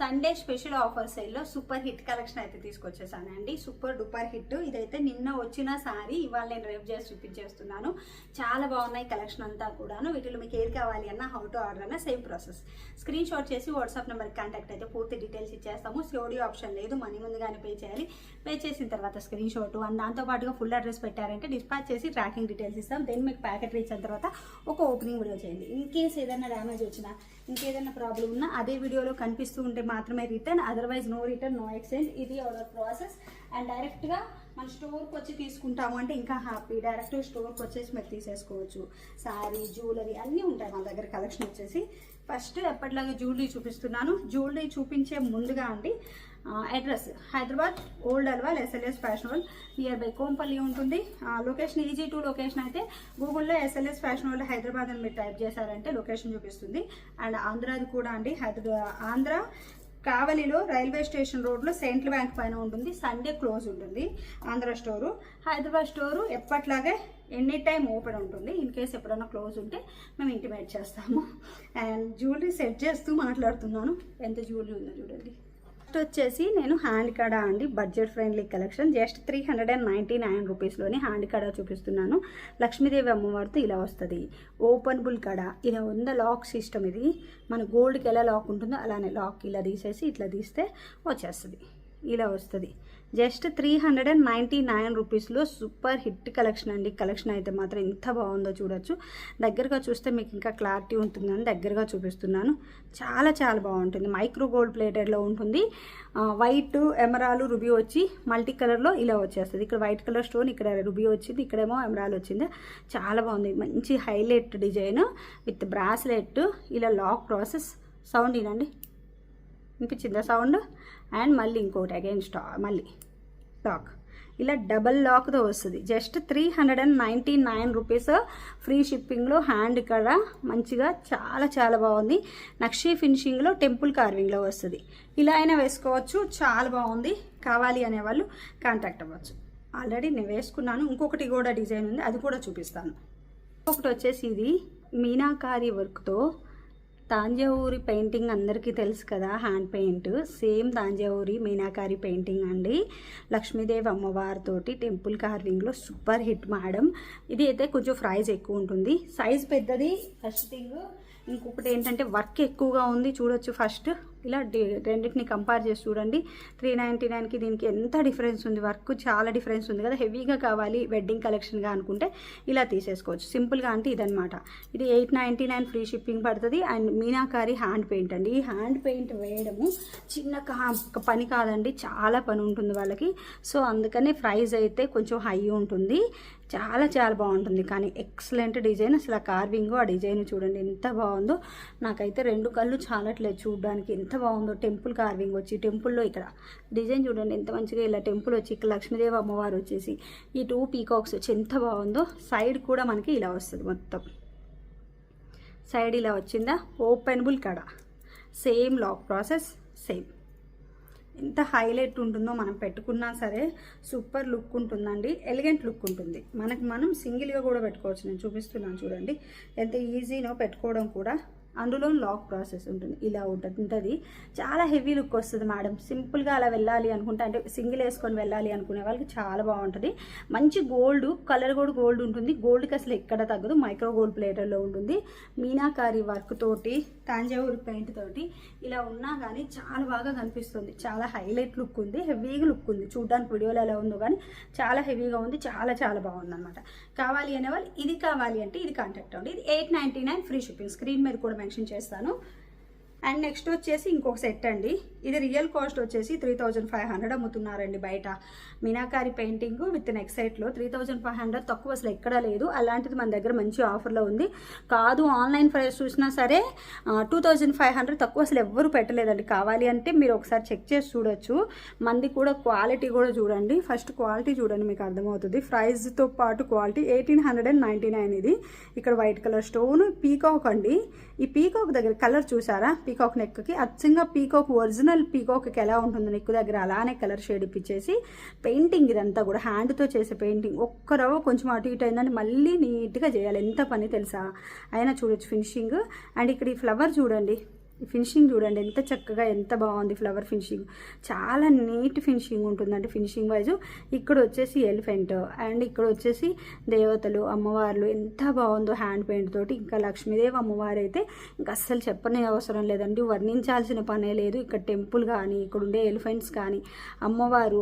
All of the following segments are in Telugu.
సండే స్పెషల్ ఆఫర్ సేల్లో సూపర్ హిట్ కలెక్షన్ అయితే తీసుకొచ్చేసానండి. Super duper hit. ఇదైతే నిన్న వచ్చిన సారీ ఇవాళ నేను రేపు చేసి చూపించేస్తున్నాను. చాలా బాగున్నాయి కలెక్షన్ అంతా కూడాను. వీటిలో మీకు ఏది కావాలి అన్న, హౌ టు ఆర్డర్ అన్న సేమ్ ప్రాసెస్. స్క్రీన్ షాట్ చేసి వాట్సాప్ నెంబర్కి కాంటాక్ట్ అయితే పూర్తి డీటెయిల్స్ ఇచ్చేస్తాము. సిఓడి ఆప్షన్ లేదు, మనీ ముందుగానే పే చేయాలి. పే చేసిన తర్వాత స్క్రీన్ షాట్ అండ్ దాంతోపాటుగా ఫుల్ అడ్రస్ పెట్టారంటే డిస్పాచ్ చేసి ట్రాకింగ్ డీటెయిల్స్ ఇస్తాం. దెన్ మీకు ప్యాకెట్ రీచ్ అయిన తర్వాత ఒక ఓపెనింగ్ వీడియో చేయండి. ఇన్ కేస్ ఏదైనా డ్యామేజ్ వచ్చినా, ఇంకేదైనా ప్రాబ్లం ఉన్నా అదే వీడియోలో కనిపిస్తూ ఉంటే మాత్రమే return, otherwise no return, no exchange. ఇది ఆర్డర్ ప్రాసెస్. అండ్ డైరెక్ట్గా మన స్టోర్కి వచ్చి తీసుకుంటాము అంటే ఇంకా హ్యాపీ. డైరెక్ట్ స్టోర్కి వచ్చేసి మీరు తీసేసుకోవచ్చు. శారీ, జ్యువెలరీ అన్నీ ఉంటాయి మన దగ్గర. కలెక్షన్ వచ్చేసి ఫస్ట్ ఎప్పటిలాగా జ్యువెలరీ చూపిస్తున్నాను. జ్యువెలరీ చూపించే ముందుగా అండి address Hyderabad old Alwal SLS fashion world near by Kompally ఉంటుంది. లొకేషన్ ఈజీ టు లొకేషన్ అయితే గూగుల్లో ఎస్ఎల్ఎస్ ఫ్యాషన్ వరల్డ్ హైదరాబాద్ అని మీరు టైప్ చేశారంటే లొకేషన్ చూపిస్తుంది. అండ్ ఆంధ్రాది కూడా అండి, ఆంధ్ర కావలిలో రైల్వే స్టేషన్ రోడ్లో సెంట్రల్ బ్యాంక్ పైన ఉంటుంది. సండే క్లోజ్ ఉంటుంది ఆంధ్ర స్టోరు. హైదరాబాద్ స్టోరు ఎప్పట్లాగే ఎనీ టైం ఓపెన్ ఉంటుంది. ఇన్ కేస్ ఎప్పుడైనా క్లోజ్ ఉంటే మేము ఇంటిమేట్ చేస్తాము. అండ్ జ్యువెలరీ సెట్ చేస్తూ మాట్లాడుతున్నాను. ఎంత జ్యువెలరీ ఉందో చూడండి. ఫస్ట్ వచ్చేసి నేను హ్యాండ్ కడా అండి, బడ్జెట్ ఫ్రెండ్లీ కలెక్షన్. జస్ట్ 399 రూపీస్లోని హ్యాండ్ కడా చూపిస్తున్నాను. లక్ష్మీదేవి అమ్మవారితో ఇలా వస్తుంది. ఓపెనబుల్ కడా ఇలా ఉన్న లాక్ సిస్టమ్. ఇది మన గోల్డ్కి ఎలా లాక్ ఉంటుందో అలానే లాక్ ఇలా తీసేసి ఇట్లా తీస్తే వచ్చేస్తుంది. ఇలా వస్తుంది. జస్ట్ 399 రూపీస్లో సూపర్ హిట్ కలెక్షన్ అండి. కలెక్షన్ అయితే మాత్రం ఎంత బాగుందో చూడొచ్చు. దగ్గరగా చూస్తే మీకు ఇంకా క్లారిటీ ఉంటుందని దగ్గరగా చూపిస్తున్నాను. చాలా చాలా బాగుంటుంది. మైక్రో గోల్డ్ ప్లేటెడ్లో ఉంటుంది. వైట్, ఎమరాలు, రుబీ వచ్చి మల్టీ కలర్లో ఇలా వచ్చేస్తుంది. ఇక్కడ వైట్ కలర్ స్టోన్, ఇక్కడ రుబీ వచ్చింది, ఇక్కడేమో ఎమరాల్ వచ్చింది. చాలా బాగుంది. మంచి హైలైట్ డిజైన్ విత్ బ్రాస్లెట్. ఇలా లాక్ ప్రాసెస్. సౌండ్ ఇనండి, వినిపించిందా సౌండ్? అండ్ మళ్ళీ ఇంకోటి అగైన్ మళ్ళీ లాక్. ఇలా డబల్ లాక్తో వస్తుంది. జస్ట్ 399 రూపీస్ ఫ్రీ షిప్పింగ్లో హ్యాండ్ కడా మంచిగా చాలా చాలా బాగుంది. నక్షీ ఫినిషింగ్లో టెంపుల్ కార్వింగ్లో వస్తుంది. ఇలా అయినా వేసుకోవచ్చు. చాలా బాగుంది. కావాలి అనేవాళ్ళు కాంటాక్ట్ అవ్వచ్చు. ఆల్రెడీ నేను వేసుకున్నాను. ఇంకొకటి కూడా డిజైన్ ఉంది, అది కూడా చూపిస్తాను. ఇంకొకటి వచ్చేసి ఇది మీనాకారి వర్క్తో తాంజావూరి పెయింటింగ్ అందరికీ తెలుసు కదా, హ్యాండ్ పెయింట్. సేమ్ తాంజావూరి మీనాకారి పెయింటింగ్ అండి. లక్ష్మీదేవి అమ్మవారితోటి టెంపుల్ కార్వింగ్లో సూపర్ హిట్ మేడం. ఇది అయితే కొంచెం ప్రైస్ ఎక్కువ ఉంటుంది. సైజ్ పెద్దది ఫస్ట్ థింగ్. ఇంకొకటి ఏంటంటే వర్క్ ఎక్కువగా ఉంది చూడొచ్చు. ఫస్ట్ ఇలా రెండింటిని కంపేర్ చేసి చూడండి. 399కి దీనికి ఎంత డిఫరెన్స్ ఉంది. వర్క్ చాలా డిఫరెన్స్ ఉంది కదా. హెవీగా కావాలి వెడ్డింగ్ కలెక్షన్గా అనుకుంటే ఇలా తీసేసుకోవచ్చు. సింపుల్గా అంటే ఇదనమాట. ఇది 899 ఫ్రీ షిప్పింగ్ పడుతుంది. అండ్ మీనాకారి హ్యాండ్ పెయింట్ అండి. ఈ హ్యాండ్ పెయింట్ వేయడము చిన్న పని కాదండి, చాలా పని ఉంటుంది వాళ్ళకి. సో అందుకని ప్రైస్ అయితే కొంచెం హై ఉంటుంది. చాలా చాలా బాగుంటుంది. కానీ ఎక్సలెంట్ డిజైన్. అసలు ఆ కార్వింగ్, ఆ డిజైన్ చూడండి ఎంత బాగుందో. నాకైతే రెండు కళ్ళు చాలట్లేదు చూడడానికి. ఎంత బాగుందో. టెంపుల్ కార్వింగ్ వచ్చి టెంపుల్లో ఇక్కడ డిజైన్ చూడండి ఎంత మంచిగా. ఇలా టెంపుల్ వచ్చి ఇక్కడ లక్ష్మీదేవి అమ్మవారు వచ్చేసి ఈ 2 పీకాక్స్ వచ్చి ఎంత బాగుందో. సైడ్ కూడా మనకి ఇలా వస్తుంది. మొత్తం సైడ్ ఇలా వచ్చిందా. ఓపెనబుల్ కడా. Same lock process same. ఎంత హైలైట్ ఉంటుందో మనం పెట్టుకున్నా సరే సూపర్ లుక్ ఉంటుందండి. ఎలిగెంట్ లుక్ ఉంటుంది. మనం సింగిల్గా కూడా పెట్టుకోవచ్చు. నేను చూపిస్తున్నాను చూడండి ఎంత ఈజీనో పెట్టుకోవడం కూడా. అందులో లాక్ ప్రాసెస్ ఉంటుంది. ఇలా ఉంటుంది. చాలా హెవీ లుక్ వస్తుంది మేడం. సింపుల్గా అలా వెళ్ళాలి అనుకుంటే, అంటే సింగిల్ వేసుకొని వెళ్ళాలి అనుకునే వాళ్ళకి చాలా బాగుంటుంది. మంచి గోల్డ్ కలర్ కూడా గోల్డ్ ఉంటుంది. గోల్డ్కి అసలు ఎక్కడ తగ్గదు. మైక్రో గోల్డ్ ప్లేటర్లో ఉంటుంది. మీనాకారి వర్క్ తోటి, తాంజావూరి పెయింట్ తోటి ఇలా ఉన్నా కానీ చాలా బాగా కనిపిస్తుంది. చాలా హైలైట్ లుక్ ఉంది. హెవీగా లుక్ ఉంది. చూడడానికి వీడియోలో ఎలా ఉందో కానీ చాలా హెవీగా ఉంది. చాలా చాలా బాగుంది అనమాట. కావాలి అనేవాళ్ళు ఇది కావాలి అంటే ఇది కాంటాక్ట్ అవ్వండి. ఇది 899 ఫ్రీ షిప్పింగ్. స్క్రీన్ మీద కూడా మెన్షన్ చేస్తాను. అండ్ నెక్స్ట్ వచ్చేసి ఇంకొక సెట్ అండి. ఇది రియల్ కాస్ట్ వచ్చేసి 3500 అమ్ముతున్నారండి బయట. మీనాకారి పెయింటింగ్ విత్ నెక్ సెట్లో 3500 తక్కువ అసలు ఎక్కడా లేదు. అలాంటిది మన దగ్గర మంచి ఆఫర్లో ఉంది. కాదు ఆన్లైన్ ప్రైస్ చూసినా సరే 2500 తక్కువ అసలు ఎవ్వరు పెట్టలేదండి. కావాలి అంటే మీరు ఒకసారి చెక్ చేసి చూడొచ్చు. మంది కూడా క్వాలిటీ కూడా చూడండి. ఫస్ట్ క్వాలిటీ చూడండి, మీకు అర్థమవుతుంది. ప్రైస్తో పాటు క్వాలిటీ. 1899 ఇది. ఇక్కడ వైట్ కలర్ స్టోన్ పీకాక్ అండి. ఈ పీకాక్ దగ్గర కలర్ చూసారా? పీకాక్ నెక్కి అచ్చంగా పీకాక్ ఒరిజినల్ పీకాక్కి ఎలా ఉంటుందో నెక్ దగ్గర అలానే కలర్ షేడ్ ఇప్పించేసి పెయింటింగ్. ఇదంతా కూడా హ్యాండ్తో చేసే పెయింటింగ్. ఒక్క రవ్వ కొంచెం అటు ఇటు అయిందని మళ్ళీ నీట్గా చేయాలి. ఎంత పని తెలుసా? అయినా చూడొచ్చు ఫినిషింగ్. అండ్ ఇక్కడ ఈ ఫ్లవర్ చూడండి ఫినిషింగ్ చూడండి ఎంత చక్కగా ఎంత బాగుంది. ఫ్లవర్ ఫినిషింగ్ చాలా నీట్ ఫినిషింగ్ ఉంటుందండి. ఫినిషింగ్ వైజ్ ఇక్కడ వచ్చేసి ఎలిఫెంట్ అండ్ ఇక్కడ వచ్చేసి దేవతలు అమ్మవార్లు ఎంత బాగుందో హ్యాండ్ పెయింట్ తోటి. ఇంకా లక్ష్మీదేవి అమ్మవారు అయితే ఇంకా అస్సలు చెప్పనే అవసరం లేదండి, వర్ణించాల్సిన పనే లేదు. ఇక్కడ టెంపుల్ కానీ ఇక్కడ ఉండే ఎలిఫెంట్స్ కానీ అమ్మవారు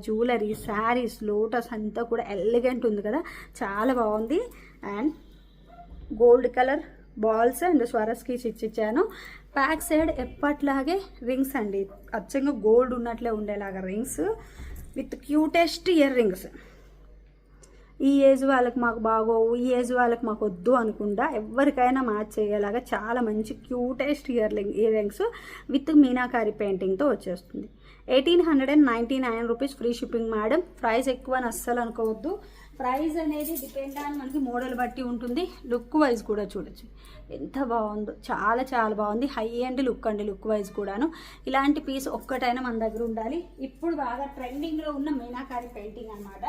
జ్యువెలరీ శారీస్ లోటస్ అంతా కూడా ఎలిగెంట్ ఉంది కదా, చాలా బాగుంది. And gold colour balls and Swarovski ఇచ్చాను. బ్యాక్ సైడ్ ఎప్పట్లాగే రింగ్స్ అండి, అచ్చంగా గోల్డ్ ఉన్నట్లే ఉండేలాగా rings with cutest ear rings. ఈ ఏజ్ వాళ్ళకి మాకు బాగోవు, ఈ ఏజ్ వాళ్ళకి మాకు వద్దు అనుకుంటా ఎవరికైనా మ్యాచ్ చేయలాగా చాలా మంచి cutest ear rings with meenakari పెయింటింగ్తో వచ్చేస్తుంది. 1899 rupees free shipping madam. Price ఎక్కువ అని అస్సలు అనుకోవద్దు. ప్రైస్ అనేది డిపెండ్ ఆన్ మనకి మోడల్ బట్టి ఉంటుంది. లుక్ వైజ్ కూడా చూడొచ్చు ఎంత బాగుందో, చాలా చాలా బాగుంది. హై అండ్ లుక్ అండి, లుక్ వైజ్ కూడాను. ఇలాంటి పీస్ ఒక్కటైనా మన దగ్గర ఉండాలి. ఇప్పుడు బాగా ట్రెండింగ్లో ఉన్న మీనాకారి పెయింటింగ్ అనమాట.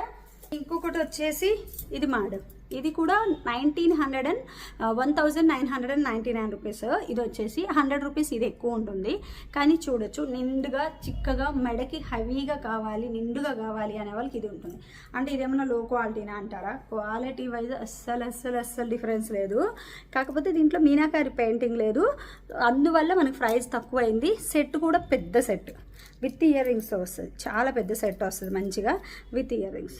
ఇంకొకటి వచ్చేసి ఇది మేడం, ఇది కూడా 1999 రూపీస్. ఇది వచ్చేసి 100 రూపీస్ ఇది ఎక్కువ ఉంటుంది. కానీ చూడొచ్చు నిండుగా చిక్కగా మెడకి హెవీగా కావాలి, నిండుగా కావాలి అనే వాళ్ళకి ఇది ఉంటుంది. అంటే ఇదేమన్నా లో క్వాలిటీనా అంటారా? క్వాలిటీ వైజ్ అస్సలు డిఫరెన్స్ లేదు. కాకపోతే దీంట్లో మీనాకారి పెయింటింగ్ లేదు, అందువల్ల మనకు ప్రైస్ తక్కువ అయింది. సెట్ కూడా పెద్ద సెట్ విత్ ఇయర్ రింగ్స్ వస్తుంది, చాలా పెద్ద సెట్ వస్తుంది మంచిగా with ear rings.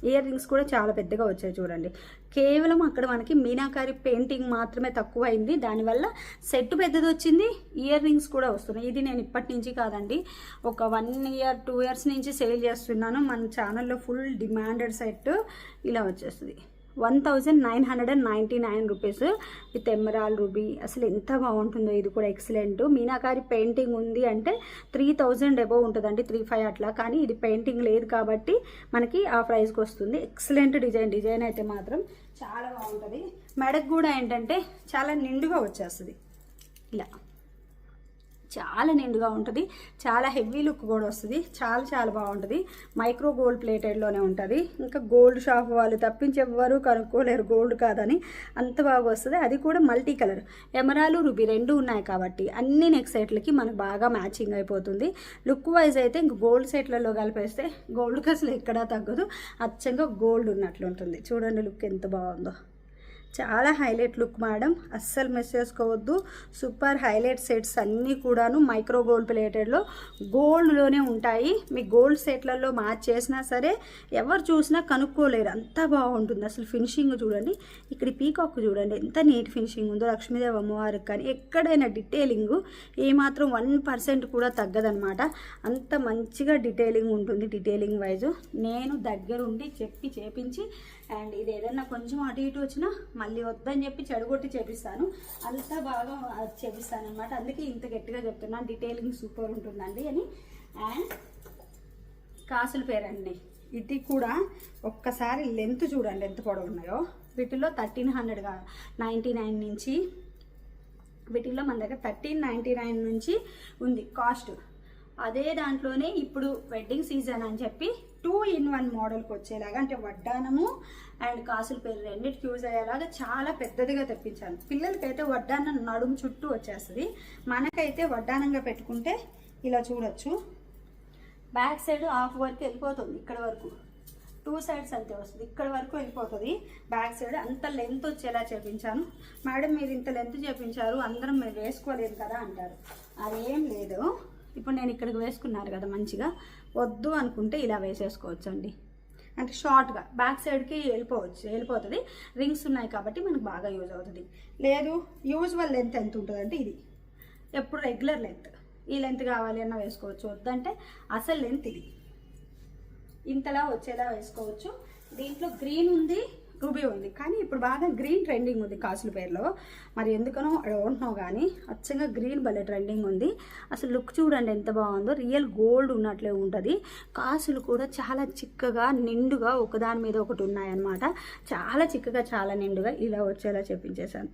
Ear rings కూడా చాలా పెద్దగా వచ్చాయి చూడండి. కేవలం అక్కడ మనకి మీనాకారి పెయింటింగ్ మాత్రమే తక్కువ అయింది, దానివల్ల సెట్ పెద్దది వచ్చింది, ఇయర్ రింగ్స్ కూడా వస్తున్నాయి. ఇది నేను ఇప్పటి నుంచి కాదండి, ఒక 1 year 2 years నుంచి సేల్ చేస్తున్నాను. మన ఛానల్లో ఫుల్ డిమాండెడ్ సెట్ ఇలా వచ్చేస్తుంది. 1999 రూపీస్ విత్ ఎమరాల్డ్ రూబీ. అసలు ఎంత బాగుంటుందో, ఇది కూడా ఎక్సలెంట్. మీనాకారి పెయింటింగ్ ఉంది అంటే 3000 అబోవ్ ఉంటుందండి, 35 అట్లా. కానీ ఇది పెయింటింగ్ లేదు కాబట్టి మనకి ఆ ప్రైస్కి వస్తుంది. ఎక్సలెంట్ డిజైన్ అయితే మాత్రం చాలా బాగుంటుంది. మెడకు కూడా ఏంటంటే చాలా నిండుగా వచ్చేస్తుంది, ఇలా చాలా నిండుగా ఉంటుంది, చాలా హెవీ లుక్ కూడా వస్తుంది, చాలా చాలా బాగుంటుంది. మైక్రో గోల్డ్ ప్లేటెడ్లోనే ఉంటుంది. ఇంకా గోల్డ్ షాప్ వాళ్ళు తప్పించి ఎవ్వరూ కనుక్కోలేరు గోల్డ్ కాదని, అంత బాగా వస్తుంది. అది కూడా మల్టీ కలర్, ఎమరాలు రూబీ రెండు ఉన్నాయి కాబట్టి అన్ని నెక్ సెట్లకి మనకు బాగా మ్యాచింగ్ అయిపోతుంది. లుక్ వైజ్ అయితే ఇంక గోల్డ్ సెట్లలో కలిపేస్తే గోల్డ్కి అసలు ఎక్కడా తగ్గదు, అచ్చంగా గోల్డ్ ఉన్నట్లు ఉంటుంది. చూడండి లుక్ ఎంత బాగుందో, చాలా హైలైట్ లుక్ మేడం, అస్సలు మిస్ చేసుకోవద్దు. సూపర్ హైలైట్ సెట్స్ అన్నీ కూడాను మైక్రో గోల్డ్ ప్లేటెడ్లో గోల్డ్లోనే ఉంటాయి. మీ గోల్డ్ సెట్లలో మ్యాచ్ చేసినా సరే ఎవరు చూసినా కనుక్కోలేరు, అంత బాగుంటుంది. అసలు ఫినిషింగ్ చూడండి, ఇక్కడ పీకాక్ చూడండి ఎంత నీట్ ఫినిషింగ్ ఉందో. లక్ష్మీదేవి అమ్మవారికి కానీ ఎక్కడైనా డీటెయిలింగ్ ఏమాత్రం 1% కూడా తగ్గదనమాట, అంత మంచిగా డీటెయిలింగ్ ఉంటుంది. డీటెయిలింగ్ వైజ్ నేను దగ్గరుండి చెప్పి చేపించి, అండ్ ఇది ఏదైనా కొంచెం అటు ఇటు వచ్చినా మళ్ళీ వద్దని చెప్పి చెడగొట్టి చేపిస్తాను, అంత బాగా చేపిస్తాను అనమాట. అందుకే ఇంత గట్టిగా చెప్తున్నాను, డీటెయిలింగ్ సూపర్ ఉంటుందండి అని. అండ్ కాసుల పేరండి, ఇది కూడా ఒక్కసారి లెంత్ చూడండి ఎంత పొడవు ఉన్నాయో. వీటిలో 1399 నుంచి, వీటిల్లో మన దగ్గర 1399 నుంచి ఉంది కాస్ట్. అదే దాంట్లోనే ఇప్పుడు వెడ్డింగ్ సీజన్ అని చెప్పి 2-in-1 మోడల్కి వచ్చేలాగా, అంటే వడ్డానము అండ్ కాసుల పేరు రెండింటికి యూజ్ అయ్యేలాగా చాలా పెద్దదిగా తెప్పించాను. పిల్లలకైతే వడ్డానం నడుము చుట్టూ వచ్చేస్తుంది, మనకైతే వడ్డానంగా పెట్టుకుంటే ఇలా చూడొచ్చు. బ్యాక్ సైడ్ హాఫ్ వరకు వెళ్ళిపోతుంది, ఇక్కడ వరకు 2 sides అంతే వస్తుంది, ఇక్కడ వరకు వెళ్ళిపోతుంది. బ్యాక్ సైడ్ అంత లెంత్ వచ్చేలా చేపించాను. మేడం మీరు ఇంత లెంత్ చేపించారు, అందరం మీరు వేసుకోలేదు కదా అంటారు. అదేం లేదు, ఇప్పుడు నేను ఇక్కడికి వేసుకున్నారు కదా మంచిగా, వద్దు అనుకుంటే ఇలా వేసేసుకోవచ్చు అండి. అంటే షార్ట్గా బ్యాక్ సైడ్కి వెళ్ళిపోతుంది. రింగ్స్ ఉన్నాయి కాబట్టి మనకు బాగా యూజ్ అవుతుంది. లేదు యూజువల్ లెంత్ ఎంత ఉంటుంది అంటే ఇది ఎప్పుడు రెగ్యులర్ లెంత్, ఈ లెంత్ కావాలి అన్న వేసుకోవచ్చు, వద్దంటే అసలు లెంత్ ఇది ఇంతలా వచ్చేలా వేసుకోవచ్చు. దీంట్లో గ్రీన్ ఉంది, రూబీ ఉంది, కానీ ఇప్పుడు బాగా గ్రీన్ ట్రెండింగ్ ఉంది కాసుల పేరులో. మరి ఎందుకనో డోంట్ నో, కానీ అచ్చంగా గ్రీన్ భలే ట్రెండింగ్ ఉంది. అసలు లుక్ చూడండి ఎంత బాగుందో, రియల్ గోల్డ్ ఉన్నట్లే ఉంటుంది. కాసులు కూడా చాలా చిక్కగా నిండుగా ఒకదాని మీద ఒకటి ఉన్నాయన్నమాట, చాలా చిక్కగా చాలా నిండుగా ఇలా వచ్చేలా చెప్పించేశాను.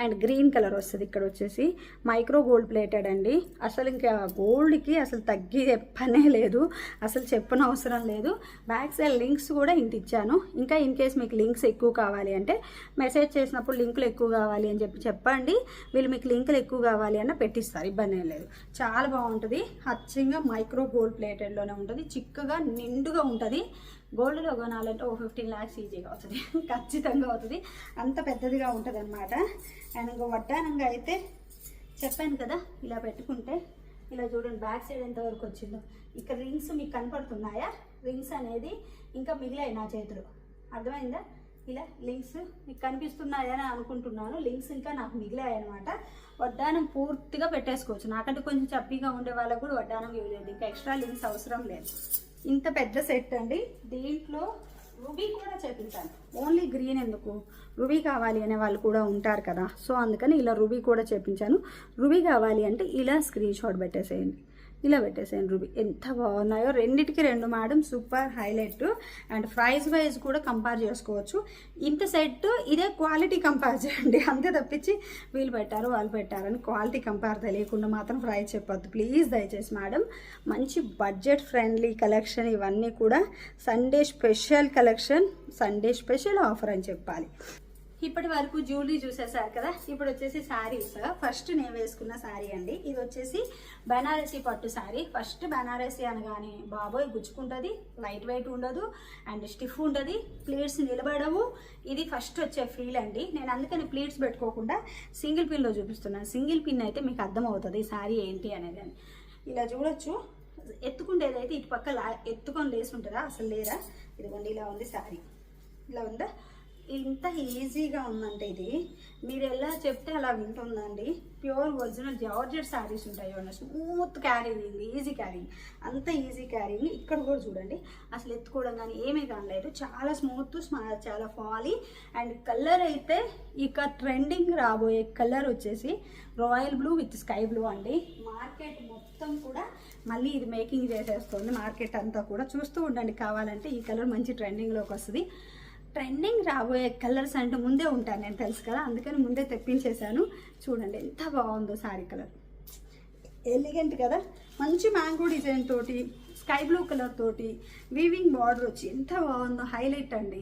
అండ్ గ్రీన్ కలర్ వస్తుంది. ఇక్కడ వచ్చేసి మైక్రో గోల్డ్ ప్లేటెడ్ అండి. అసలు ఇంకా గోల్డ్కి అసలు తగ్గి పనే లేదు, అసలు చెప్పనవసరం లేదు. బ్యాక్ సైడ్ లింక్స్ కూడా ఇంత ఇచ్చాను. ఇంకా ఇన్ కేస్ మీకు లింక్స్ ఎక్కువ కావాలి అంటే మెసేజ్ చేసినప్పుడు లింకులు ఎక్కువ కావాలి అని చెప్పండి, వీళ్ళు మీకు లింకులు ఎక్కువ కావాలి అన్న పెట్టిస్తారు, ఇబ్బంది ఏం లేదు. చాలా బాగుంటుంది. అచ్చంగా మైక్రో గోల్డ్ ప్లేటెడ్లోనే ఉంటుంది, చిక్కగా నిండుగా ఉంటుంది. గోల్డ్లో కొనాలంటే 15 lakhs ఈజీగా అవుతుంది, ఖచ్చితంగా అవుతుంది, అంత పెద్దదిగా ఉంటుంది అనమాట. అండ్ ఇంకో వడ్డానంగా అయితే చెప్పాను కదా, ఇలా పెట్టుకుంటే ఇలా చూడండి బ్యాక్ సైడ్ ఎంతవరకు వచ్చిందో. ఇక్కడ రింగ్స్ మీకు కనపడుతున్నాయా? రింగ్స్ అనేది ఇంకా మిగిలాయి నా చేతులు, అర్థమైందా? ఇలా లింక్స్ మీకు కనిపిస్తున్నాయని అనుకుంటున్నాను. లింక్స్ ఇంకా నాకు మిగిలాయి అనమాట. వడ్డానం పూర్తిగా పెట్టేసుకోవచ్చు. నాకంటే కొంచెం చప్పిగా ఉండే వాళ్ళకు కూడా వడ్డానం యూజ్ అయ్యింది, ఇంకా ఎక్స్ట్రా లింక్స్ అవసరం లేదు. ఇంత పెద్ద సెట్ అండి. దీంట్లో రుబీ కూడా చేపించాను. ఓన్లీ గ్రీన్ ఎందుకు, రుబీ కావాలి అనే వాళ్ళు కూడా ఉంటారు కదా, సో అందుకని ఇలా రుబీ కూడా చేపించాను. రుబీ కావాలి అంటే ఇలా స్క్రీన్ షాట్ పెట్టేసేయండి, ఇలా పెట్టేసేయండి. రుబీ ఎంత బాగున్నాయో, రెండిటికి రెండు madam super highlight. And price wise కూడా కంపేర్ చేసుకోవచ్చు. ఇంత సెట్ ఇదే క్వాలిటీ కంపేర్ చేయండి, అంతే తప్పించి వీళ్ళు పెట్టారు వాళ్ళు పెట్టారని క్వాలిటీ కంపేర్ తెలియకుండా మాత్రం ప్రైస్ చెప్పొద్దు ప్లీజ్, దయచేసి మేడం. మంచి బడ్జెట్ ఫ్రెండ్లీ కలెక్షన్ ఇవన్నీ కూడా. Sunday special collection, Sunday special offer అని చెప్పాలి. ఇప్పటి వరకు జ్యువెలరీ చూసేసారు కదా, ఇప్పుడు వచ్చేసి శారీస్. ఫస్ట్ నేను వేసుకున్న శారీ అండి, ఇది వచ్చేసి బనారసీ పట్టు శారీ. ఫస్ట్ బనారసీ అనగానే బాబోయ్ గుచ్చుకుంటుంది, లైట్ వెయిట్ ఉండదు అండ్ స్టిఫ్ ఉంటుంది, ప్లీట్స్ నిలబడవు. ఇది ఫస్ట్ వచ్చే ఫీల్ అండి. నేను అందుకని ప్లీట్స్ పెట్టుకోకుండా సింగిల్ పిన్లో చూపిస్తున్నాను. సింగిల్ పిన్ అయితే మీకు అర్థమవుతుంది శారీ ఏంటి అనేది. ఇలా చూడొచ్చు, ఎత్తుకుండేదైతే ఇటు పక్క ఎత్తుకొని లేసి ఉంటుందా, అసలు లేరా? ఇదిగోండి ఇలా ఉంది శారీ, ఇలా ఉందా? ఇంత ఈజీగా ఉందంటే ఇది మీరు ఎలా చెప్తే అలా వింటుందండి. ప్యూర్ ఒరిజినల్ జార్జెట్ శారీస్ ఉంటాయి చూడండి, స్మూత్ క్యారింగ్, ఈజీ క్యారింగ్, అంత ఈజీ క్యారింగ్. ఇక్కడ కూడా చూడండి, అసలు ఎత్తుకోవడం కానీ ఏమీ కానలేదు, చాలా స్మూత్, చాలా ఫాలీ. అండ్ కలర్ అయితే ఇక ట్రెండింగ్ రాబోయే కలర్ వచ్చేసి royal blue with sky blue అండి. మార్కెట్ మొత్తం కూడా మళ్ళీ ఇది మేకింగ్ చేసేస్తుంది, మార్కెట్ అంతా కూడా. చూస్తూ ఉండండి, కావాలంటే ఈ కలర్ మంచి ట్రెండింగ్లోకి వస్తుంది. ట్రెండింగ్ రాబోయే కలర్స్ అంటే ముందే ఉంటాను నేను, తెలుసు కదా, అందుకని ముందే తెప్పించేశాను. చూడండి ఎంత బాగుందో శారీ కలర్, ఎలిగెంట్ కదా. మంచి మ్యాంగో డిజైన్ తోటి, స్కై బ్లూ కలర్ తోటి, వీవింగ్ బార్డర్ వచ్చి ఎంత బాగుందో, హైలైట్ అండి.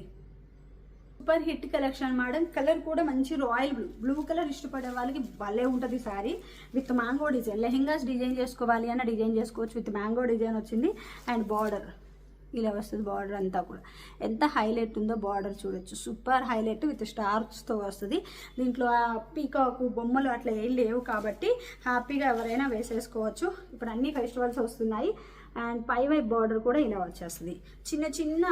Super hit collection madam. Colour కూడా మంచి రాయల్ బ్లూ, బ్లూ కలర్ ఇష్టపడే వాళ్ళకి భలే ఉంటుంది sari. With mango design, lehengas design చేసుకోవాలి అన్న డిజైన్ చేసుకోవచ్చు. విత్ మ్యాంగో డిజైన్ వచ్చింది అండ్ బార్డర్ ఇలా వస్తుంది. బార్డర్ అంతా కూడా ఎంత హైలైట్ ఉందో బార్డర్ చూడొచ్చు, సూపర్ హైలైట్ విత్ స్టార్స్తో వస్తుంది. దీంట్లో పీకాకు బొమ్మలు అట్లా ఏం లేవు కాబట్టి హ్యాపీగా ఎవరైనా వేసేసుకోవచ్చు. ఇప్పుడు అన్ని ఫెస్టివల్స్ వస్తున్నాయి. అండ్ పై వైపు బార్డర్ కూడా ఇలా వచ్చేస్తుంది, చిన్న చిన్న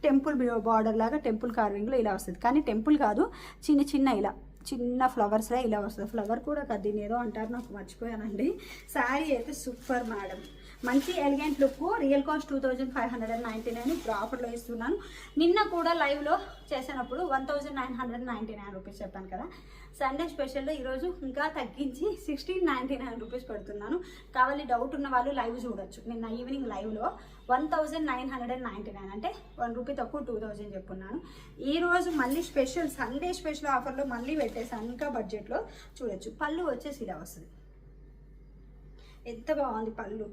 టెంపుల్ బార్డర్ లాగా, టెంపుల్ కార్వింగ్లో ఇలా వస్తుంది. కానీ టెంపుల్ కాదు, చిన్న చిన్న ఇలా చిన్న ఫ్లవర్స్లా ఇలా వస్తుంది. ఫ్లవర్ కూడా కాదు, దీని ఏదో అంటారు, నాకు మర్చిపోయానండి. శారీ అయితే సూపర్ మేడం, మంచి ఎలిగెంట్ లుక్. రియల్ కాస్ట్ 2599 ఇప్పుడు ఆఫర్లో ఇస్తున్నాను. నిన్న కూడా లైవ్లో చేసినప్పుడు 1999 రూపీస్ చెప్పాను కదా. సండే స్పెషల్లో ఈరోజు ఇంకా తగ్గించి 1699 రూపీస్ పెడుతున్నాను. కావాలి డౌట్ ఉన్న వాళ్ళు లైవ్ చూడొచ్చు. నిన్న ఈవినింగ్ లైవ్లో 1999 అంటే 1 రూపీ తక్కువ 2000 చెప్పున్నాను. ఈరోజు మళ్ళీ స్పెషల్ సండే స్పెషల్ ఆఫర్లో మళ్ళీ పెట్టేసాను, ఇంకా బడ్జెట్లో చూడొచ్చు. పళ్ళు వచ్చేసి ఇలా వస్తుంది, ఎంత బాగుంది పళ్ళు.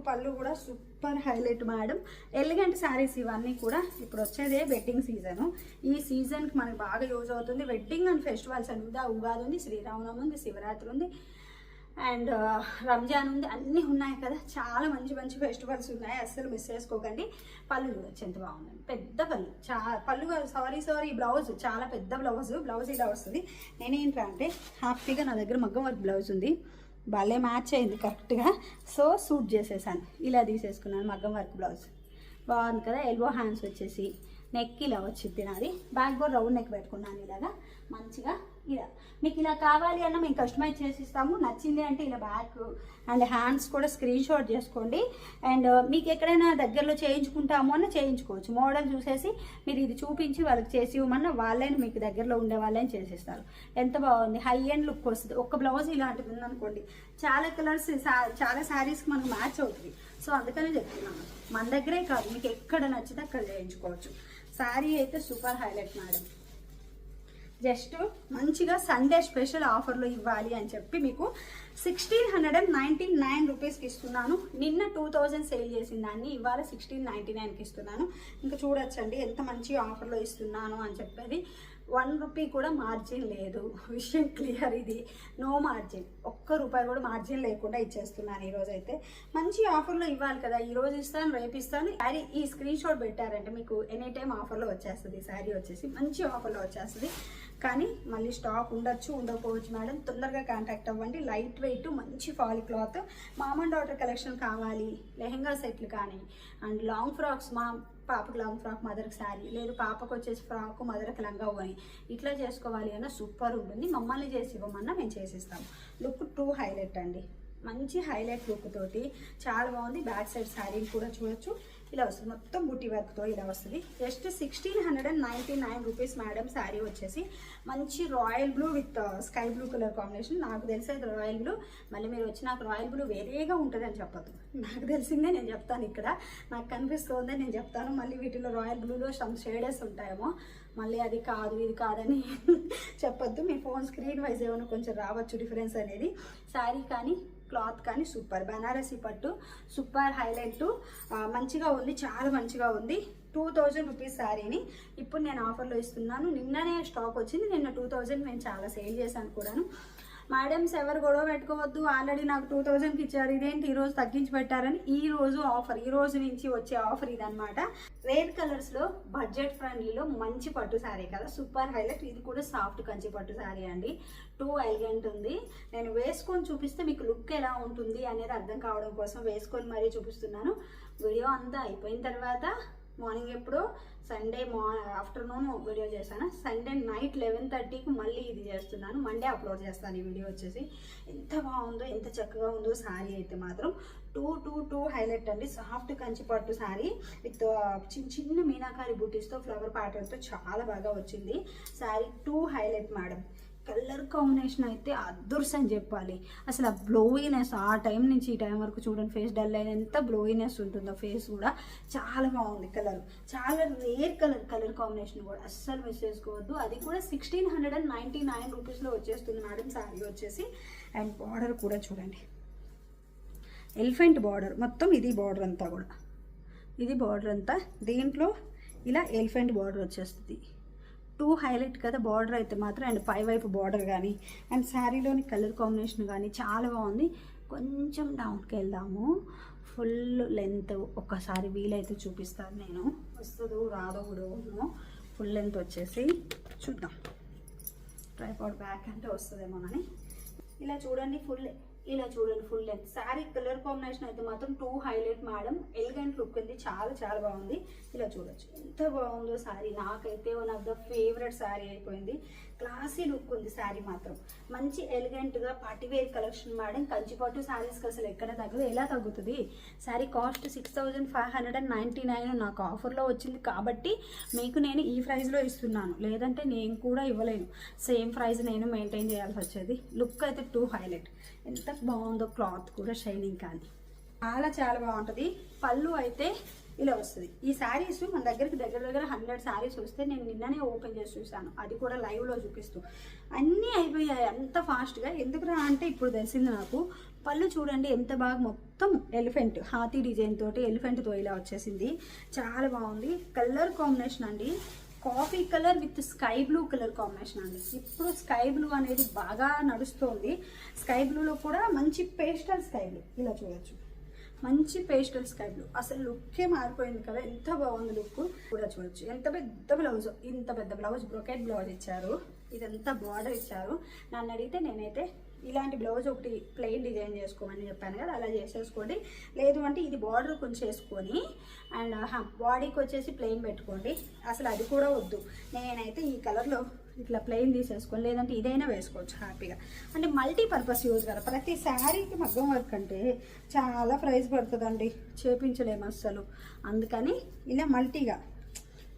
పళ్ళు కూడా super highlight madam. Elegant saris ఇవన్నీ కూడా. ఇప్పుడు వచ్చేదే వెడ్డింగ్ సీజను, ఈ సీజన్కి మనకి బాగా యూజ్ అవుతుంది. వెడ్డింగ్ అండ్ ఫెస్టివల్స్ అని ఉగాది ఉంది, శ్రీరామనవమి ఉంది, శివరాత్రి ఉంది అండ్ రంజాన్ ఉంది, అన్నీ ఉన్నాయి కదా. చాలా మంచి మంచి ఫెస్టివల్స్ ఉన్నాయి, అస్సలు మిస్ చేసుకోకండి. పళ్ళు చూడొచ్చు ఎంత బాగుందండి, పెద్ద పళ్ళు. పళ్ళు సారీ బ్లౌజ్ చాలా పెద్ద బ్లౌజ్ ఇలా వస్తుంది. నేనేంటంటే హ్యాపీగా నా దగ్గర మగ్గం వర్క్ బ్లౌజ్ ఉంది, భలే మ్యాచ్ అయింది కరెక్ట్గా, సో సూట్ చేసేసాను. ఇలా తీసేసుకున్నాను మగ్గం వర్క్ బ్లౌజ్, బాగుంది కదా. ఎల్బో హ్యాండ్స్ వచ్చేసి నెక్ ఇలా వచ్చింది నాది, బ్యాక్ కూడా రౌండ్ నెక్ పెట్టుకున్నాను ఇలాగా మంచిగా. ఇలా మీకు ఇలా కావాలి అన్న మేము కస్టమైజ్ చేసి ఇస్తాము. నచ్చింది అంటే ఇలా బ్యాక్ అండ్ హ్యాండ్స్ కూడా స్క్రీన్ షాట్ చేసుకోండి. అండ్ మీకు ఎక్కడైనా దగ్గరలో చేయించుకుంటాము అన్న చేయించుకోవచ్చు. మోడల్ చూసేసి మీరు ఇది చూపించి వాళ్ళకి చేసి ఇవ్వమన్నా వాళ్ళని మీకు దగ్గరలో ఉండే వాళ్ళని చేసిస్తారు. ఎంత బాగుంది, హై ఎండ్ లుక్ వస్తుంది. ఒక్క బ్లౌజ్ ఇలాంటిది ఉందనుకోండి, చాలా కలర్స్ చాలా శారీస్కి మనకు మ్యాచ్ అవుతుంది. సో అందుకనే చెప్తున్నాను, మన దగ్గరే కాదు మీకు ఎక్కడ నచ్చితే అక్కడ చేయించుకోవచ్చు. శారీ అయితే సూపర్ హైలైట్ మేడం. జస్ట్ మంచిగా సండే స్పెషల్ ఆఫర్లో ఇవ్వాలి అని చెప్పి మీకు 1699 రూపీస్కి ఇస్తున్నాను. నిన్న 2000 సేల్ చేసిన దాన్ని ఇవాళ 1699కి ఇస్తున్నాను. ఇంకా చూడొచ్చండి ఎంత మంచి ఆఫర్లో ఇస్తున్నాను అని చెప్పేది. 1 రూపీ కూడా మార్జిన్ లేదు, విషయం క్లియర్. ఇది నో మార్జిన్, ₹1 కూడా మార్జిన్ లేకుండా ఇచ్చేస్తున్నాను ఈరోజు అయితే. మంచి ఆఫర్లో ఇవ్వాలి కదా, ఈరోజు ఇస్తాను రేపు ఇస్తాను. శారీ ఈ స్క్రీన్ షాట్ పెట్టారంటే మీకు ఎనీ టైం ఆఫర్లో వచ్చేస్తుంది. శారీ వచ్చేసి మంచి ఆఫర్లో వచ్చేస్తుంది. కానీ మళ్ళీ స్టాక్ ఉండొచ్చు ఉండకపోవచ్చు మేడం, తొందరగా కాంటాక్ట్ అవ్వండి. లైట్ వెయిట్ మంచి fall cloth, mom and daughter collection కావాలి, లెహెంగా సెట్లు కానీ అండ్ లాంగ్ ఫ్రాక్స్, మా పాపకు లాంగ్ ఫ్రాక్ మదర్కి శారీ, లేదు పాపకు వచ్చేసి ఫ్రాక్ మదర్కి లంగా పోయి ఇట్లా చేసుకోవాలి అన్న సూపర్ ఉంటుంది. మమ్మల్ని చేసి ఇవ్వమన్నా మేము చేసిస్తాము. లుక్ 2 హైలైట్ అండి, మంచి హైలైట్ లుక్ తోటి చాలా బాగుంది. బ్యాక్ సైడ్ శారీ కూడా చూడొచ్చు, ఇలా వస్తుంది మొత్తం బుట్టి వర్క్తో ఇలా వస్తుంది. Just 1699 rupees madam. శారీ వచ్చేసి మంచి royal blue with sky blue colour combination. నాకు తెలిసి అది రాయల్ బ్లూ, మళ్ళీ మీరు వచ్చి నాకు రాయల్ బ్లూ వేరేగా ఉంటుంది అని చెప్పద్దు, నాకు తెలిసిందే నేను చెప్తాను. ఇక్కడ నాకు కనిపిస్తుందే నేను చెప్తాను. మళ్ళీ వీటిలో రాయల్ బ్లూలో సమ్ షేడెస్ ఉంటాయేమో, మళ్ళీ అది కాదు ఇది కాదని చెప్పొద్దు. మీ ఫోన్ స్క్రీన్ వైజ్ ఏమైనా కొంచెం రావచ్చు డిఫరెన్స్ అనేది. శారీ కానీ క్లాత్ కానీ సూపర్, బనారసి పట్టు సూపర్ హైలైట్, మంచిగా ఉంది, చాలా మంచిగా ఉంది. 2000 రూపీస్ శారీని ఇప్పుడు నేను ఆఫర్లో ఇస్తున్నాను. నిన్ననే స్టాక్ వచ్చింది, నిన్న 2000 నేను చాలా సేల్ చేశాను కూడాను. మేడమ్స్ ఎవరు గొడవ పెట్టుకోవద్దు, ఆల్రెడీ నాకు 2000కి ఇచ్చారు, ఇదేంటి ఈరోజు తగ్గించి పెట్టారని. ఈ రోజు ఆఫర్, ఈ రోజు నుంచి వచ్చే ఆఫర్ ఇదనమాట. రేర్ కలర్స్లో బడ్జెట్ ఫ్రెండ్లీలో మంచి పట్టు శారీ కదా, సూపర్ హైలైట్. ఇది కూడా సాఫ్ట్ కంచి పట్టు శారీ అండి, 2 ఎలిగెంట్ ఉంది. నేను వేసుకొని చూపిస్తే మీకు లుక్ ఎలా ఉంటుంది అనేది అర్థం కావడం కోసం వేసుకొని మరీ చూపిస్తున్నాను. వీడియో అంతా అయిపోయిన తర్వాత మార్నింగ్ ఎప్పుడో సండే ఆఫ్టర్నూన్ వీడియో చేశాను, సండే నైట్ 11:30కి మళ్ళీ ఇది చేస్తున్నాను. మండే అప్లోడ్ చేస్తాను ఈ వీడియో వచ్చేసి. ఎంత బాగుందో, ఎంత చక్కగా ఉందో శారీ అయితే మాత్రం 2 హైలైట్ అండి. సాఫ్ట్ కంచి పట్టు శారీ విత్ చిన్న మీనాకారి బూటీస్తో ఫ్లవర్ ప్యాటర్న్తో చాలా బాగా వచ్చింది. Sari 2 highlight madam. Colour combination అయితే అదుర్స్ అని చెప్పాలి. అసలు ఆ బ్లోయినెస్ ఆ టైం నుంచి ఈ టైం వరకు చూడండి, ఫేస్ డల్ అయిన ఎంత బ్లోయినెస్ ఉంటుందో, ఫేస్ కూడా చాలా బాగుంది. కలర్ చాలా రేర్ కలర్ కాంబినేషన్ కూడా అస్సలు మిస్ చేసుకోవద్దు. అది కూడా 1699 రూపీస్లో వచ్చేస్తుంది మేడం శారీ వచ్చేసి. అండ్ బార్డర్ కూడా చూడండి, ఎలిఫెంట్ బార్డర్ మొత్తం. ఇది బార్డర్ అంతా కూడా, ఇది బార్డర్ అంతా దీంట్లో ఇలా ఎలిఫెంట్ బార్డర్ వచ్చేస్తుంది. 2 హైలైట్ కదా బార్డర్ అయితే మాత్రం. అండ్ పై వైపు బార్డర్ కానీ అండ్ శారీలోని కలర్ కాంబినేషన్ కానీ చాలా బాగుంది. కొంచెం డౌన్కి వెళ్దాము, ఫుల్ లెంత్ ఒక్కసారి వీలైతే చూపిస్తాను నేను, వస్తుందో రాదో కూడా. ఫుల్ లెంత్ వచ్చేసి చూద్దాం, ట్రైపాడ్ బ్యాక్ అంటే వస్తుందేమోనని. ఇలా చూడండి full length sari. Colour combination అయితే మాత్రం 2 హైలైట్ మేడం. ఎలిగెంట్ లుక్ ఉంది, చాలా బాగుంది. ఇలా చూడొచ్చు ఎంత బాగుందో శారీ. నాకైతే one of the favourite sari అయిపోయింది. క్లాసీ లుక్ ఉంది శారీ మాత్రం. మంచి ఎలిగెంట్గా పార్టీవేర్ కలెక్షన్ మేడం. కంచిపట్టు శారీస్కి అసలు ఎక్కడ తగ్గదు, ఎలా తగ్గుతుంది? శారీ కాస్ట్ 6599 నాకు ఆఫర్లో వచ్చింది కాబట్టి మీకు నేను ఈ ప్రైస్లో ఇస్తున్నాను, లేదంటే నేను కూడా ఇవ్వలేను. సేమ్ ప్రైస్ నేను మెయింటైన్ చేయాల్సి వచ్చేది. లుక్ అయితే 2 హైలైట్. ఎంత బాగుందో, క్లాత్ కూడా షైనింగ్ కానీ చాలా బాగుంటుంది. పళ్ళు అయితే ఇలా వస్తుంది. ఈ శారీస్ మన దగ్గర 100 శారీస్ వస్తే నేను నిన్ననే ఓపెన్ చేసి చూశాను, అది కూడా లైవ్లో చూపిస్తూ. అన్నీ అయిపోయాయి అంత ఫాస్ట్గా. ఎందుకురా అంటే ఇప్పుడు తెలిసింది నాకు. పళ్ళు చూడండి ఎంత బాగా, మొత్తం ఎలిఫెంట్ హాతీ డిజైన్ తోటి ఎలిఫెంట్తో ఇలా వచ్చేసింది. చాలా బాగుంది. కలర్ కాంబినేషన్ అండి, coffee colour with sky blue colour combination అండి. ఇప్పుడు స్కై బ్లూ అనేది బాగా నడుస్తుంది. స్కై బ్లూలో కూడా మంచి పేస్టల్ స్కై బ్లూ ఇలా చూడొచ్చు, మంచి పేస్టల్ స్కై బ్లూ. అసలు లుక్కే మారిపోయింది కదా, ఎంత బాగుంది లుక్ కూడా చూడొచ్చు. ఎంత పెద్ద బ్లౌజ్, ఇంత పెద్ద బ్లౌజ్, బ్రొకెట్ బ్లౌజ్ ఇచ్చారు. ఇదంతా బార్డర్ ఇచ్చారు. నన్ను అడిగితే నేనైతే ఇలాంటి బ్లౌజ్ ఒకటి ప్లెయిన్ డిజైన్ చేసుకోమని చెప్పాను కదా, అలా చేసేసుకోండి. లేదు అంటే ఇది బార్డర్ కొంచెం వేసుకొని అండ్ బాడీకి వచ్చేసి ప్లెయిన్ పెట్టుకోండి. అసలు అది కూడా వద్దు, నేనైతే ఈ కలర్లో ఇట్లా ప్లెయిన్ తీసేసుకోండి, లేదంటే ఇదైనా వేసుకోవచ్చు హ్యాపీగా. అంటే మల్టీపర్పస్ యూజ్ కదా. ప్రతి శారీకి మగ్గం వర్క్ అంటే చాలా ప్రైస్ పడుతుందండి, చేపించలేము అస్సలు. అందుకని ఇలా మల్టీగా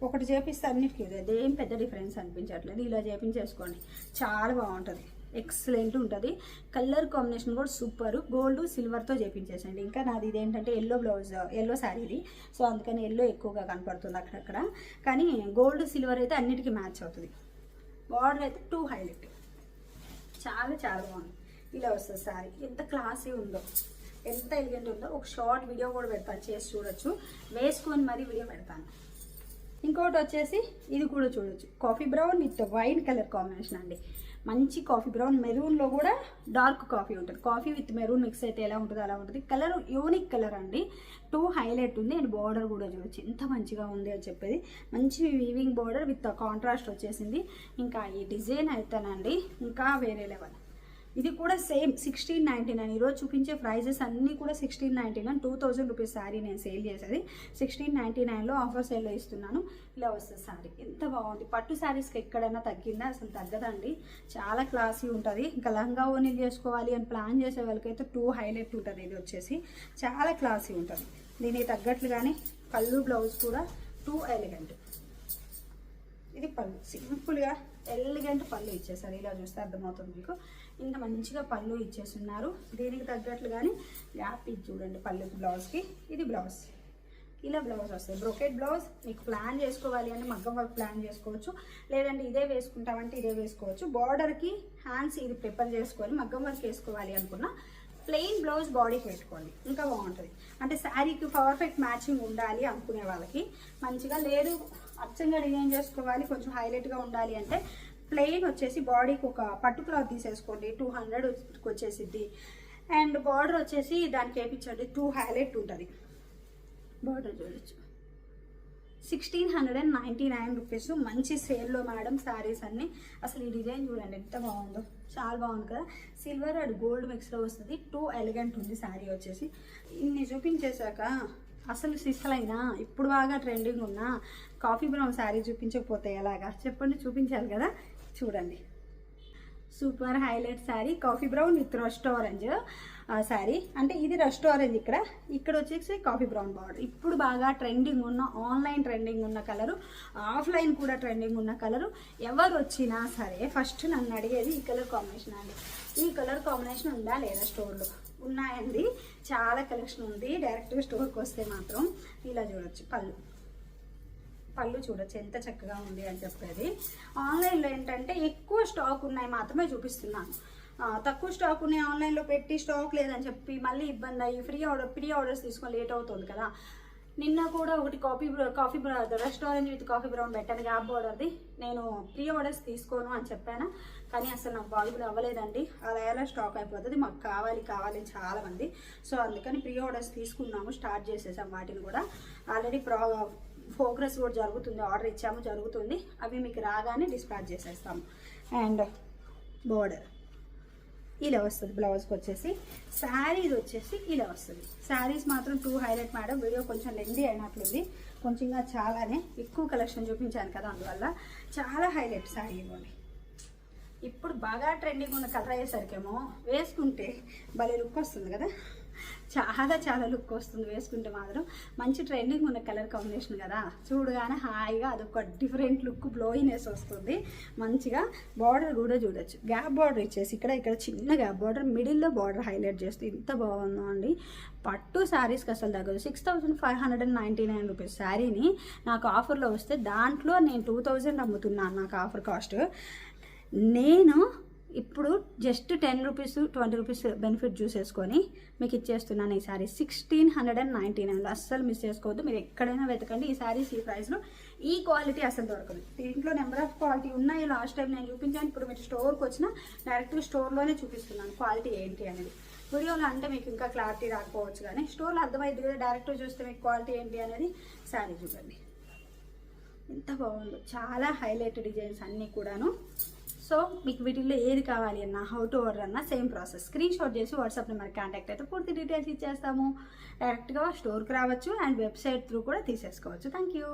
ఒకటి చేపిస్తే అన్నిటికీ అదేం పెద్ద డిఫరెన్స్ అనిపించట్లేదు. ఇలా చేపించేసుకోండి, చాలా బాగుంటుంది, ఎక్సలెంట్ ఉంటుంది. కలర్ కాంబినేషన్ కూడా సూపర్. గోల్డ్ సిల్వర్తో చేపించేసండి. ఇంకా నాది ఇదేంటంటే ఎల్లో బ్లౌజ్, ఎల్లో శారీ ఇది, సో అందుకని ఎల్లో ఎక్కువగా కనపడుతుంది అక్కడక్కడ. కానీ గోల్డ్ సిల్వర్ అయితే అన్నిటికీ మ్యాచ్ అవుతుంది. బార్డర్ అయితే 2 హైలైట్, చాలా చాలా బాగుంది. ఇలా వస్తుంది సారీ, ఎంత క్లాసీ ఉందో, ఎంత ఎలిగెంట్ ఉందో. ఒక షార్ట్ వీడియో కూడా పెడతాను, చేసి చూడొచ్చు, వేసుకొని మరీ వీడియో పెడతాను. ఇంకోటి వచ్చేసి ఇది కూడా చూడొచ్చు, coffee brown with wine colour combination అండి. మంచి కాఫీ బ్రౌన్, మెరూన్లో కూడా డార్క్ కాఫీ ఉంటుంది. కాఫీ విత్ మెరూన్ మిక్స్ అయితే ఎలా ఉంటుందో అలా ఉంటుంది. కలర్ యూనిక్ కలర్ అండి, 2 హైలైట్ ఉంది. అండ్ బార్డర్ కూడా చూడొచ్చు ఎంత మంచిగా ఉంది అని చెప్పేది. మంచి వీవింగ్ బార్డర్ విత్ కాంట్రాస్ట్ వచ్చేసింది. ఇంకా ఈ డిజైన్ అయితేనండి ఇంకా వేరే లెవెల్. ఇది కూడా సేమ్ 1699. ఈరోజు చూపించే ప్రైజెస్ అన్నీ కూడా 1699. 2000 రూపీస్ శారీ నేను సేల్ చేసేది 1699లో ఆఫర్ సేల్లో ఇస్తున్నాను. ఇలా వస్తుంది శారీ, ఎంత బాగుంది. పట్టు శారీస్కి ఎక్కడైనా తగ్గిందా? అసలు తగ్గదండి, చాలా క్లాసీ ఉంటుంది. ఇంకా లంగా ఓనీలు చేసుకోవాలి అని ప్లాన్ చేసే వాళ్ళకైతే 2 హైలైట్ ఉంటుంది. ఇది వచ్చేసి చాలా క్లాసీ ఉంటుంది. దీనికి తగ్గట్లుగానే పళ్ళు బ్లౌజ్ కూడా 2 ఎలిగెంట్. ఇది పళ్ళు సింపుల్గా ఎలిగెంట్ పళ్ళు ఇచ్చేసారు. ఇలా చూస్తే అర్థమవుతుంది మీకు, ఇంత మంచిగా పళ్ళు ఇచ్చేస్తున్నారు. దీనికి తగ్గట్లుగానే గ్యాప్ ఇది చూడండి పళ్ళు బ్లౌజ్కి. ఇది బ్లౌజ్, ఇలా బ్లౌజ్ వస్తుంది. బ్రోకెట్ బ్లౌజ్ మీకు ప్లాన్ చేసుకోవాలి అంటే మగ్గం వర్క్ ప్లాన్ చేసుకోవచ్చు, లేదంటే ఇదే వేసుకుంటామంటే ఇదే వేసుకోవచ్చు. బార్డర్కి హ్యాండ్స్ ఇది ప్రిపేర్ చేసుకొని మగ్గం వర్క్ వేసుకోవాలి అనుకున్నా ప్లెయిన్ బ్లౌజ్ బాడీకి పెట్టుకోండి, ఇంకా బాగుంటుంది. అంటే శారీకి పర్ఫెక్ట్ మ్యాచింగ్ ఉండాలి అనుకునే వాళ్ళకి మంచిగా, లేదు అచ్చంగా డిజైన్ చేసుకోవాలి కొంచెం హైలైట్గా ఉండాలి అంటే ప్లెయిన్ వచ్చేసి బాడీకి ఒక పట్టు క్లాత్ తీసేసుకోండి, 200 వచ్చేసిద్ది. అండ్ బార్డర్ వచ్చేసి దానికి వేయించండి, 2 హైలైట్ ఉంటుంది. బార్డర్ చూడొచ్చు, 1699 రూపీస్. మంచి సేల్లో మేడం శారీస్ అన్నీ. అసలు ఈ డిజైన్ చూడండి ఎంత బాగుందో, చాలా బాగుంది కదా. సిల్వర్ అండ్ గోల్డ్ మిక్స్లో వస్తుంది. 2 ఎలిగెంట్ ఉంది శారీ వచ్చేసి. ఇన్ని చూపించేశాక అసలు సిసలైనా ఇప్పుడు బాగా ట్రెండింగ్ ఉన్న కాఫీ బ్రౌన్ శారీ చూపించకపోతే ఎలాగా చెప్పండి, చూపించాలి కదా. చూడండి, super highlight sari, coffee brown with rust orange sari. అంటే ఇది రస్ట్ ఆరెంజ్, ఇక్కడ వచ్చేసి కాఫీ బ్రౌన్ బార్డర్. ఇప్పుడు బాగా ట్రెండింగ్ ఉన్న, ఆన్లైన్ ట్రెండింగ్ ఉన్న కలరు, ఆఫ్లైన్ కూడా ట్రెండింగ్ ఉన్న కలరు. ఎవరు వచ్చినా సరే ఫస్ట్ నన్ను అడిగేది ఈ కలర్ కాంబినేషన్ అండి. ఈ కలర్ కాంబినేషన్ ఉందా లేదా స్టోర్లో? ఉన్నాయండి, చాలా కలెక్షన్ ఉంది. డైరెక్ట్గా స్టోర్కి వస్తే మాత్రం ఇలా చూడొచ్చు. పళ్ళు చూడొచ్చు ఎంత చక్కగా ఉంది అని చెప్పేది. ఆన్లైన్లో ఏంటంటే ఎక్కువ స్టాక్ ఉన్నాయి మాత్రమే చూపిస్తున్నాను. తక్కువ స్టాక్ ఉన్నాయి ఆన్లైన్లో పెట్టి స్టాక్ లేదని చెప్పి మళ్ళీ ఇబ్బంది అయ్యి ప్రీ ఆర్డర్స్ తీసుకొని లేట్ అవుతుంది కదా. నిన్న కూడా ఒకటి coffee restaurant with coffee brown పెట్టాను, గ్యాప్ బార్డర్ది. నేను ప్రీ ఆర్డర్స్ తీసుకోను అని చెప్పాను, కానీ అసలు నాకు పాసిబుల్ అవ్వలేదండి. అలా ఎలా స్టాక్ అయిపోతుంది, మాకు కావాలి చాలా మంది. సో అందుకని ప్రీ ఆర్డర్స్ తీసుకున్నాము, స్టార్ట్ చేసేసాం వాటిని కూడా. ఆల్రెడీ ప్రోగ్రెస్ కూడా జరుగుతుంది, ఆర్డర్ ఇచ్చాము జరుగుతుంది. అవి మీకు రాగానే డిస్పాచ్ చేసేస్తాము. అండ్ బోర్డర్ ఇలా వస్తుంది. బ్లౌజ్కి వచ్చేసి శారీస్ వచ్చేసి ఇలా వస్తుంది. శారీస్ మాత్రం 2 హైలైట్ మేడం. వీడియో కొంచెం లెందీ అయినట్లుంది, కొంచెంగా చాలానే ఎక్కువ కలెక్షన్ చూపించాను కదా, అందువల్ల చాలా హైలైట్ శారీ ఇవ్వండి. ఇప్పుడు బాగా ట్రెండింగ్ ఉన్న కలర్ అయ్యేసరికేమో వేసుకుంటే భలే లుక్ వస్తుంది కదా, చాలా లుక్ వస్తుంది వేసుకుంటే మాత్రం. మంచి ట్రెండింగ్ ఉన్న కలర్ కాంబినేషన్ కదా, చూడగానే హాయిగా అదొక డిఫరెంట్ లుక్, బ్లోయినెస్ వస్తుంది మంచిగా. బార్డర్ కూడా చూడొచ్చు, గ్యాప్ బార్డర్ ఇచ్చేసి ఇక్కడ చిన్న గ్యాప్ బార్డర్, మిడిల్లో బార్డర్ హైలైట్ చేస్తే ఎంత బాగుందో అండి. పట్టు శారీస్కి అసలు తగ్గదు. 6599 రూపీస్ శారీని నాకు ఆఫర్లో వస్తే దాంట్లో నేను 2000 అమ్ముతున్నాను నాకు ఆఫర్ కాస్ట్. నేను ఇప్పుడు జస్ట్ 10 రూపీస్ 20 రూపీస్ బెనిఫిట్ చూసేసుకొని మీకు ఇచ్చేస్తున్నాను ఈ శారీ 1699. అస్సలు మిస్ చేసుకోవద్దు, మీరు ఎక్కడైనా వెతకండి ఈ శారీస్ ఈ ప్రైస్లో. ఈ క్వాలిటీ అసలు దొరకదు. దీంట్లో నెంబర్ ఆఫ్ క్వాలిటీ ఉన్నాయి, లాస్ట్ టైం నేను చూపించాను. ఇప్పుడు మీరు స్టోర్కి వచ్చినా డైరెక్ట్గా స్టోర్లోనే చూపిస్తున్నాను క్వాలిటీ ఏంటి అనేది. వీడియోలో అంటే మీకు ఇంకా క్లారిటీ రాకపోవచ్చు, కానీ స్టోర్లో అర్థమైంది కదా, డైరెక్ట్గా చూస్తే మీకు క్వాలిటీ ఏంటి అనేది. శారీ చూడండి ఎంత బాగుందో, చాలా హైలైట్ డిజైన్స్ అన్నీ కూడాను. సో మీకు వీటిల్లో ఏది కావాలి అన్నా, హౌ టు ఆర్డర్ అన్నా సేమ్ ప్రాసెస్. స్క్రీన్ షాట్ చేసి వాట్సాప్ నెంబర్కి కాంటాక్ట్ అయితే పూర్తి డీటెయిల్స్ ఇచ్చేస్తాము. డైరెక్ట్గా స్టోర్కి రావచ్చు అండ్ వెబ్సైట్ త్రూ కూడా తీసేసుకోవచ్చు. Thank you.